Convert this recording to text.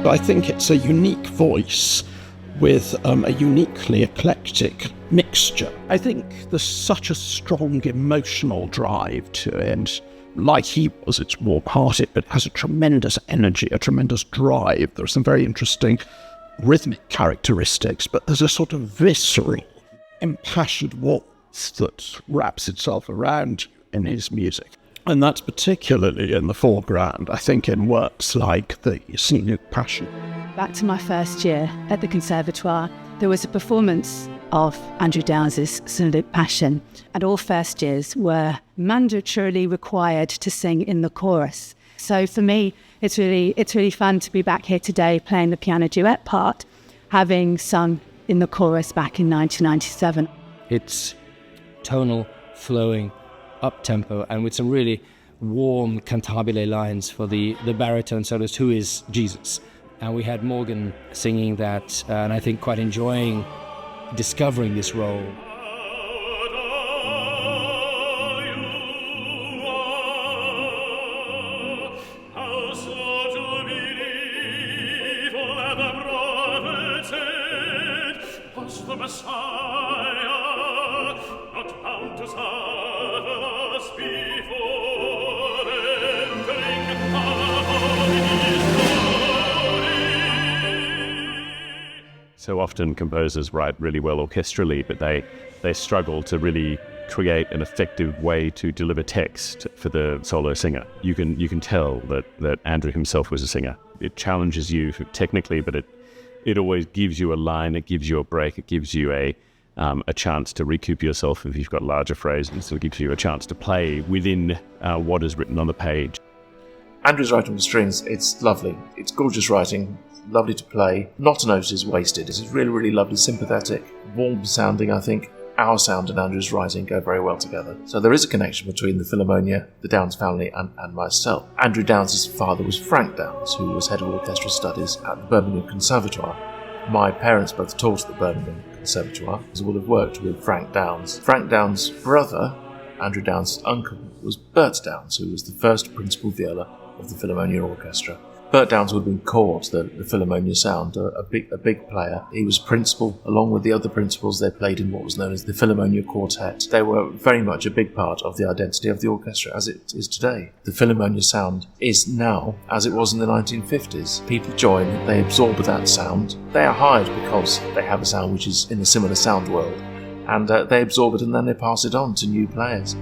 I think it's a unique voice with a uniquely eclectic mixture. I think there's such a strong emotional drive to it. Like he was, it's warm-hearted, but has a tremendous energy, a tremendous drive. There are some very interesting rhythmic characteristics, but there's a sort of visceral, impassioned warmth that wraps itself around you in his music. And that's particularly in the foreground, I think, in works like the Scenic Passion. Back to my first year at the Conservatoire, there was a performance of Andrew Downes' Scenic Passion, and all first years were mandatorily required to sing in the chorus. So for me, it's really fun to be back here today playing the piano duet part, having sung in the chorus back in 1997. It's tonal, flowing, up-tempo, and with some really warm cantabile lines for the baritone soloist, who is Jesus. And we had Morgan singing that, and I think quite enjoying discovering this role. So often composers write really well orchestrally, but they struggle to really create an effective way to deliver text for the solo singer. You can tell that Andrew himself was a singer. It challenges you technically, but it always gives you a line, it gives you a break, it gives you a chance to recoup yourself if you've got larger phrases. It gives you a chance to play within what is written on the page. Andrew's writing for strings, it's lovely. It's gorgeous writing, lovely to play. Not a note is wasted. It's really, really lovely, sympathetic, warm sounding. I think our sound and Andrew's writing go very well together. So there is a connection between the Philharmonia, the Downes family, and myself. Andrew Downes' father was Frank Downes, who was head of orchestral studies at the Birmingham Conservatoire. My parents both taught at the Birmingham Conservatoire, so would have worked with Frank Downes. Frank Downes' brother, Andrew Downes' uncle, was Bert Downes, who was the first principal viola of the Philharmonia Orchestra. Bert Downes would have been core to the Philharmonia sound, a big player. He was principal. Along with the other principals, they played in what was known as the Philharmonia Quartet. They were very much a big part of the identity of the orchestra as it is today. The Philharmonia sound is now as it was in the 1950s. People join, they absorb that sound. They are hired because they have a sound which is in a similar sound world, and they absorb it and then they pass it on to new players.